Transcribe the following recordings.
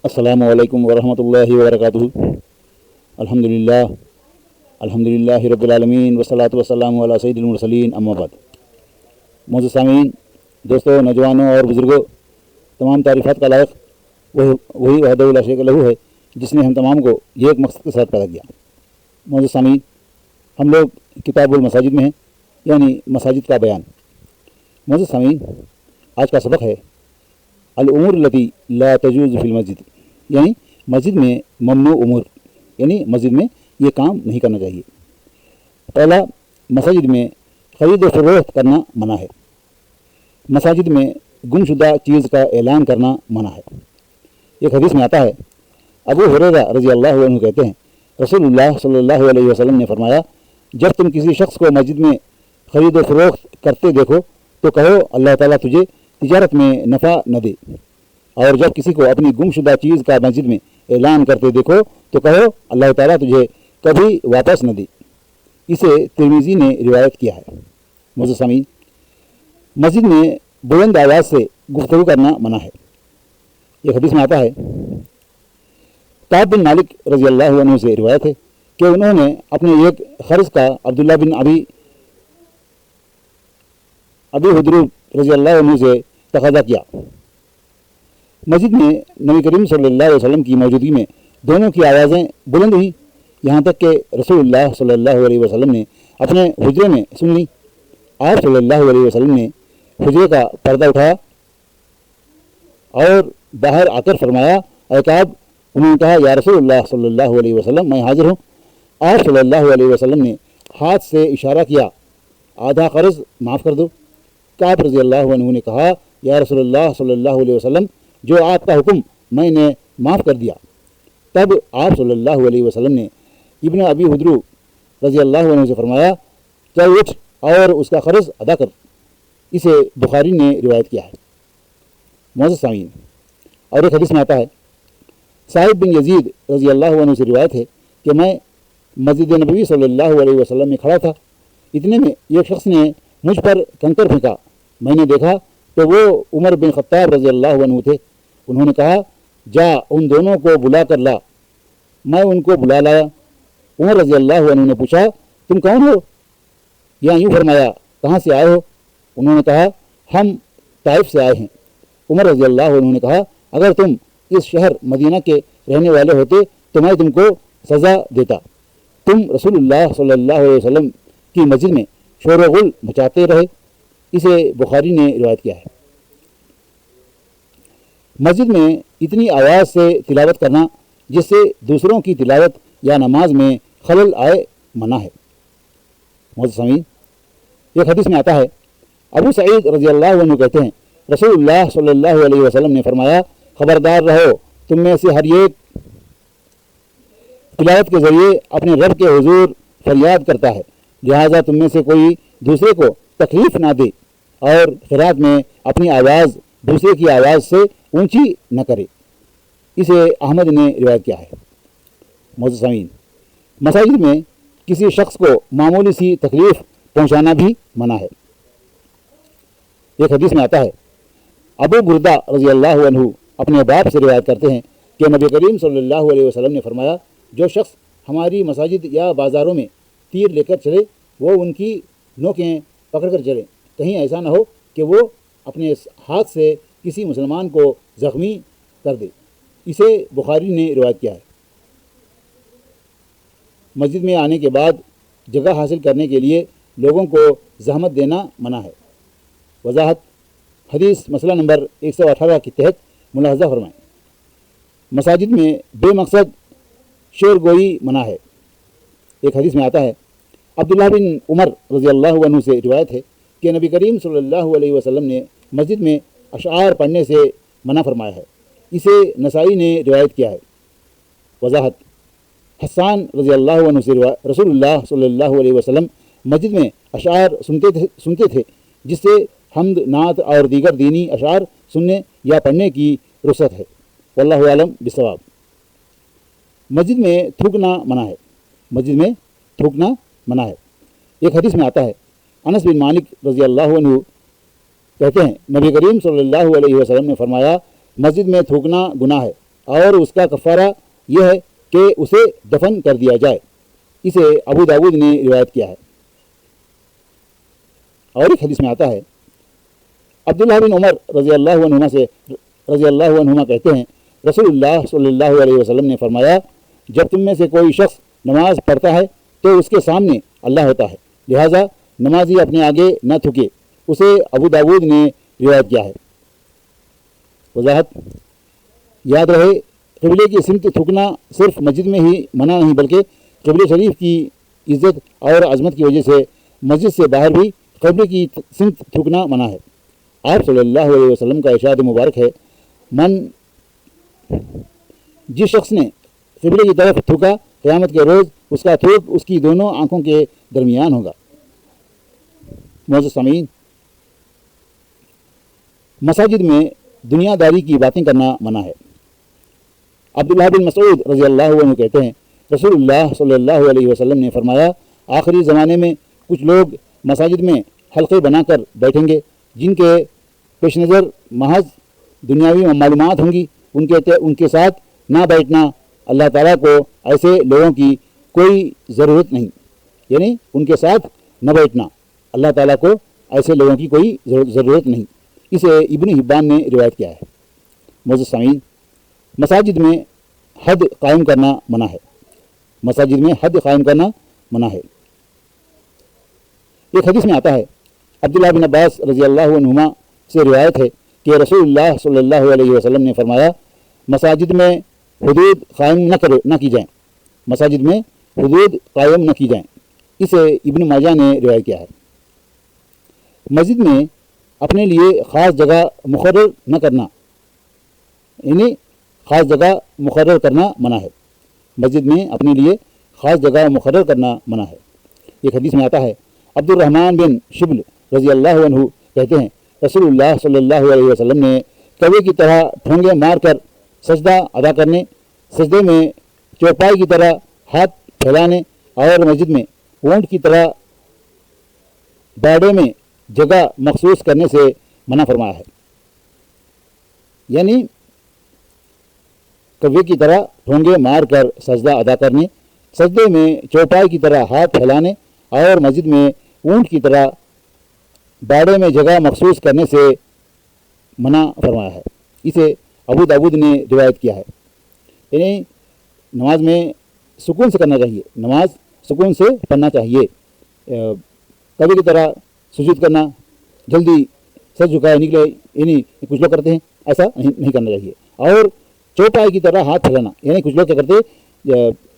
السلام علیکم ورحمۃ اللہ وبرکاتہ۔ الحمدللہ رب العالمین والصلاۃ والسلام علی سید المرسلین، اما بعد۔ معزز سامعین، دوستوں، نوجوانوں اور بزرگوں، تمام تعریفات کا لائق وہی وحدہ لا شریک لہ ہے جس نے ہم تمام کو یہ ایک مقصد کے ساتھ پیدا کیا۔ معزز سامعین، ہم لوگ کتاب المساجد میں ہیں، یعنی مساجد کا بیان۔ معزز سامعین، آج کا سبق ہے الامور التی لا تجوز فی المسجد، یعنی مسجد میں ممنوع امور، یعنی مسجد میں یہ کام نہیں کرنا چاہیے۔ پہلا، مساجد میں خرید و فروخت کرنا منع ہے۔ مساجد میں گم شدہ چیز کا اعلان کرنا منع ہے۔ ایک حدیث میں آتا ہے، ابو ہریرہ رضی اللہ عنہ کہتے ہیں، رسول اللہ صلی اللہ علیہ وسلم نے فرمایا، جب تم کسی شخص کو مسجد میں خرید و فروخت کرتے دیکھو تو کہو اللہ تعالیٰ تجھے تجارت میں نفع نہ دے، اور جب کسی کو اپنی گم شدہ چیز کا مسجد میں اعلان کرتے دیکھو تو کہو اللہ تعالیٰ تجھے کبھی واپس نہ دے۔ اسے ترمذی نے روایت کیا ہے۔ معزز سامعین، مسجد میں بلند آواز سے گفتگو کرنا منع ہے۔ ایک حدیث میں آتا ہے، کعب بن مالک رضی اللہ عنہ سے روایت ہے کہ انہوں نے اپنے ایک قرض کا عبداللہ بن ابی حدروب رضی اللہ عنہ سے تقاضا کیا۔ مسجد میں نبی کریم صلی اللہ علیہ وسلم کی موجودگی میں دونوں کی آوازیں بلند ہوئیں، یہاں تک کہ رسول اللہ صلی اللہ علیہ وسلم نے اپنے حجرے میں سن لی۔ آپ صلی اللہ علیہ وسلم نے حجرے کا پردہ اٹھایا اور باہر آ کر فرمایا، اے کعب۔ انہوں نے کہا، یا رسول اللہ صلی اللہ علیہ وسلم، میں حاضر ہوں۔ آپ صلی اللہ علیہ وسلم نے ہاتھ سے اشارہ کیا، آدھا قرض معاف کر دو۔ کعب رضی اللہ عنہ نے کہا، یا رسول اللہ صلی اللہ علیہ وسلم، جو آپ کا حکم میں نے معاف کر دیا۔ تب آپ صلی اللہ علیہ وسلم نے ابن ابی حدروب رضی اللہ عنہ سے فرمایا، چل اٹھ اور اس کا قرض ادا کر۔ اسے بخاری نے روایت کیا ہے۔ معزز سامعین، اور ایک حدیث میں آتا ہے، صاحب بن یزید رضی اللہ عنہ سے روایت ہے کہ میں مسجد نبوی صلی اللہ علیہ وسلم میں کھڑا تھا، اتنے میں ایک شخص نے مجھ پر کنکر پھینکا۔ میں نے دیکھا تو وہ عمر بن خطاب رضی اللہ عنہ تھے۔ انہوں نے کہا، جا ان دونوں کو بلا کر لا۔ میں ان کو بلا لایا۔ عمر رضی اللہ عنہ نے پوچھا، تم کون ہو؟ یا یوں فرمایا، کہاں سے آئے ہو؟ انہوں نے کہا، ہم طائف سے آئے ہیں۔ عمر رضی اللہ عنہ نے کہا، اگر تم اس شہر مدینہ کے رہنے والے ہوتے تو میں تم کو سزا دیتا۔ تم رسول اللہ صلی اللہ علیہ وسلم کی مسجد میں شور و غل مچاتے رہے۔ اسے بخاری نے روایت کیا ہے۔ مسجد میں اتنی آواز سے تلاوت کرنا جس سے دوسروں کی تلاوت یا نماز میں خلل آئے منع ہے۔ معزز سامعین، ایک حدیث میں آتا ہے، ابو سعید رضی اللہ عنہ کہتے ہیں، رسول اللہ صلی اللہ علیہ وسلم نے فرمایا، خبردار رہو، تم میں سے ہر ایک تلاوت کے ذریعے اپنے رب کے حضور فریاد کرتا ہے، لہٰذا تم میں سے کوئی دوسرے کو تکلیف نہ دے اور قرات میں اپنی آواز دوسرے کی آواز سے اونچی نہ کرے۔ اسے احمد نے روایت کیا ہے۔ معزز سامعین، مساجد میں کسی شخص کو معمولی سی تکلیف پہنچانا بھی منع ہے۔ ایک حدیث میں آتا ہے، ابو بردہ رضی اللہ عنہ اپنے باپ سے روایت کرتے ہیں کہ نبی کریم صلی اللہ علیہ وسلم نے فرمایا، جو شخص ہماری مساجد یا بازاروں میں تیر لے کر چلے وہ ان کی نوکیں پکڑ کر چلے، کہیں ایسا نہ ہو کہ وہ اپنے ہاتھ سے کسی مسلمان کو زخمی کر دے۔ اسے بخاری نے روایت کیا ہے۔ مسجد میں آنے کے بعد جگہ حاصل کرنے کے لیے لوگوں کو زحمت دینا منع ہے۔ وضاحت، حدیث مسئلہ نمبر 118 کے تحت ملاحظہ فرمائیں۔ مساجد میں بے مقصد شور گوئی منع ہے۔ ایک حدیث میں آتا ہے، عبداللہ بن عمر رضی اللہ عنہ سے روایت ہے کہ نبی کریم صلی اللہ علیہ وسلم نے مسجد میں اشعار پڑھنے سے منع فرمایا ہے۔ اسے نسائی نے روایت کیا ہے۔ وضاحت، حسان رضی اللہ عنہ سے رسول اللہ صلی اللہ علیہ وسلم مسجد میں اشعار سنتے تھے جس سے حمد، نعت اور دیگر دینی اشعار سننے یا پڑھنے کی رخصت ہے۔ واللہ عالم بالصواب۔ مسجد میں تھوکنا منع ہے۔ مسجد میں تھوکنا منع ہے۔ ایک حدیث میں آتا ہے، انس بن مالک رضی اللہ عنہ کہتے ہیں، نبی کریم صلی اللہ علیہ وسلم نے فرمایا، مسجد میں تھوکنا گناہ ہے، اور اس کا کفارہ یہ ہے کہ اسے دفن کر دیا جائے۔ اسے ابو داؤد نے روایت کیا ہے۔ اور ایک حدیث میں آتا ہے، عبداللہ بن عمر رضی اللہ عنہما کہتے ہیں، رسول اللہ صلی اللہ علیہ وسلم نے فرمایا، جب تم میں سے کوئی شخص نماز پڑھتا ہے تو اس کے سامنے اللہ ہوتا ہے، لہٰذا نمازی اپنے آگے نہ تھکے۔ اسے ابو داؤد نے روایت کیا ہے۔ وضاحت، یاد رہے قبلے کی سمت تھکنا صرف مسجد میں ہی منع نہیں، بلکہ قبلے شریف کی عزت اور عظمت کی وجہ سے مسجد سے باہر بھی قبلے کی سمت تھکنا منع ہے۔ آپ صلی اللہ علیہ وسلم کا ارشاد مبارک ہے، جس شخص نے قبلے کی طرف تھکا، قیامت کے روز اس کا تھوک اس کی دونوں آنکھوں کے درمیان ہوگا۔ معزز سامعین، مساجد میں دنیا داری کی باتیں کرنا منع ہے۔ عبداللہ بن مسعود رضی اللہ عنہ کہتے ہیں، رسول اللہ صلی اللہ علیہ وسلم نے فرمایا، آخری زمانے میں کچھ لوگ مساجد میں حلقے بنا کر بیٹھیں گے، جن کے پیش نظر محض دنیاوی معلومات ہوں گی۔ ان کے ساتھ نہ بیٹھنا، اللہ تعالیٰ کو ایسے لوگوں کی کوئی ضرورت نہیں، یعنی ان کے ساتھ نہ بیٹھنا، اللہ تعالیٰ کو ایسے لوگوں کی کوئی ضرورت نہیں۔ اسے ابن حبان نے روایت کیا ہے۔ معزز سامعین، مساجد میں حد قائم کرنا منع ہے۔ مساجد میں حد قائم کرنا منع ہے۔ ایک حدیث میں آتا ہے، عبداللہ بن عباس رضی اللہ عنہما سے روایت ہے کہ رسول اللہ صلی اللہ علیہ وسلم نے فرمایا، مساجد میں حدود قائم نہ کی جائیں۔ مساجد میں حدود قائم نہ کی جائیں۔ اسے ابن ماجہ نے روایت کیا ہے۔ مسجد میں اپنے لیے خاص جگہ مقرر نہ کرنا، یعنی خاص جگہ مقرر کرنا منع ہے۔ مسجد میں اپنے لیے خاص جگہ مقرر کرنا منع ہے۔ ایک حدیث میں آتا ہے، عبد الرحمن بن شبل رضی اللہ عنہ کہتے ہیں، رسول اللہ صلی اللہ علیہ وسلم نے کوے کی طرح ٹھونگے مار کر سجدہ ادا کرنے، سجدے میں چوپائی کی طرح ہاتھ پھیلانے اور مسجد میں اونٹ کی طرح باڑے میں جگہ مخصوص کرنے سے منع فرمایا ہے۔ یعنی کوے کی طرح ٹھونگے مار کر سجدہ ادا کرنے، سجدے میں چوپائی کی طرح ہاتھ پھیلانے اور مسجد میں اونٹ کی طرح باڑے میں جگہ مخصوص کرنے سے منع فرمایا ہے۔ اسے ابو داؤد نے روایت کیا ہے۔ یعنی نماز میں سکون سے کرنا چاہیے، نماز سکون سے پڑھنا چاہیے۔ کبھی کی طرح سجود کرنا، جلدی سر جھکائے نکلے، یعنی کچھ لوگ کرتے ہیں، ایسا نہیں کرنا چاہیے۔ اور چوپائی کی طرح ہاتھ پھیلانا، یعنی کچھ لوگ کیا کرتے،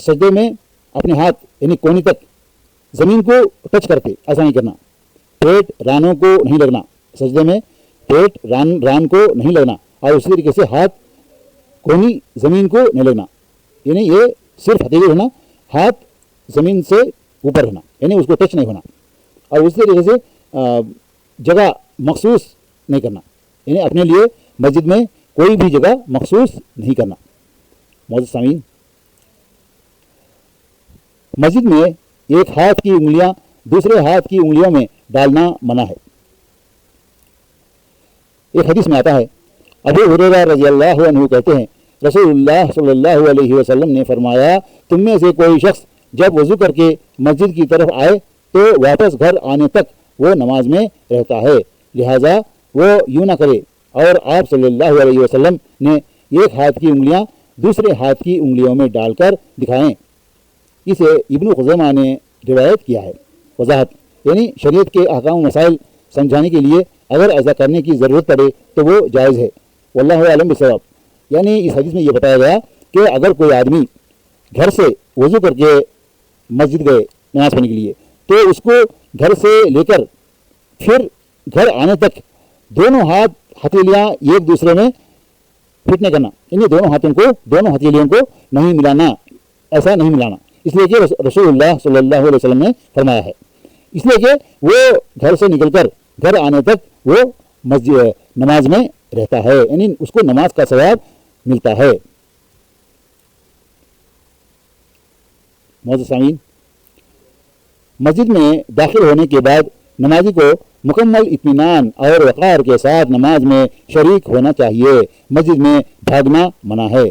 سجدے میں اپنے ہاتھ یعنی کونی تک زمین کو ٹچ کرتے، ایسا نہیں کرنا۔ پیٹ رانوں کو نہیں لگنا، سجدے میں پیٹ ران کو نہیں لگنا، اور اسی طریقے سے ہاتھ کونی زمین کو نہیں لگنا، یعنی یہ صرف ہتھیلی ہونا، ہاتھ زمین سے اوپر ہونا، یعنی اس کو ٹچ نہیں ہونا۔ اور اسی طریقے سے جگہ مخصوص نہیں کرنا، یعنی اپنے لیے مسجد میں کوئی بھی جگہ مخصوص نہیں کرنا۔ معزز سامعین، مسجد میں ایک ہاتھ کی انگلیاں دوسرے ہاتھ کی انگلیوں میں ڈالنا منع ہے۔ ایک حدیث میں آتا ہے، ابو ہریرہ رضی اللہ عنہ کہتے ہیں، رسول اللہ صلی اللہ علیہ وسلم نے فرمایا، تم میں سے کوئی شخص جب وضو کر کے مسجد کی طرف آئے تو واپس گھر آنے تک وہ نماز میں رہتا ہے، لہٰذا وہ یوں نہ کرے۔ اور آپ صلی اللہ علیہ وسلم نے ایک ہاتھ کی انگلیاں دوسرے ہاتھ کی انگلیوں میں ڈال کر دکھائیں۔ اسے ابن خزیمہ نے روایت کیا ہے۔ وضاحت، یعنی شریعت کے احکام و مسائل سمجھانے کے لیے اگر ایسا کرنے کی ضرورت پڑے تو وہ جائز ہے، واللہ اعلم بالصواب۔ یعنی اس حدیث میں یہ بتایا گیا کہ اگر کوئی آدمی گھر سے وضو کر کے مسجد گئے نماز پڑھنے کے لیے، تو اس کو گھر سے لے کر پھر گھر آنے تک دونوں ہتھیلیاں ایک دوسرے میں فٹ نہیں کرنا، یعنی دونوں ہتھیلیوں کو نہیں ملانا، ایسا نہیں ملانا، اس لیے کہ رسول اللہ صلی اللہ علیہ وسلم نے فرمایا ہے۔ اس لیے کہ وہ گھر سے نکل کر گھر آنے تک وہ نماز میں رہتا ہے، یعنی اس کو نماز کا ثواب ملتا ہے۔ معزز سامعین، مسجد میں داخل ہونے کے بعد نمازی کو مکمل اطمینان اور وقار کے ساتھ نماز میں شریک ہونا چاہیے۔ مسجد میں بھاگنا منع ہے۔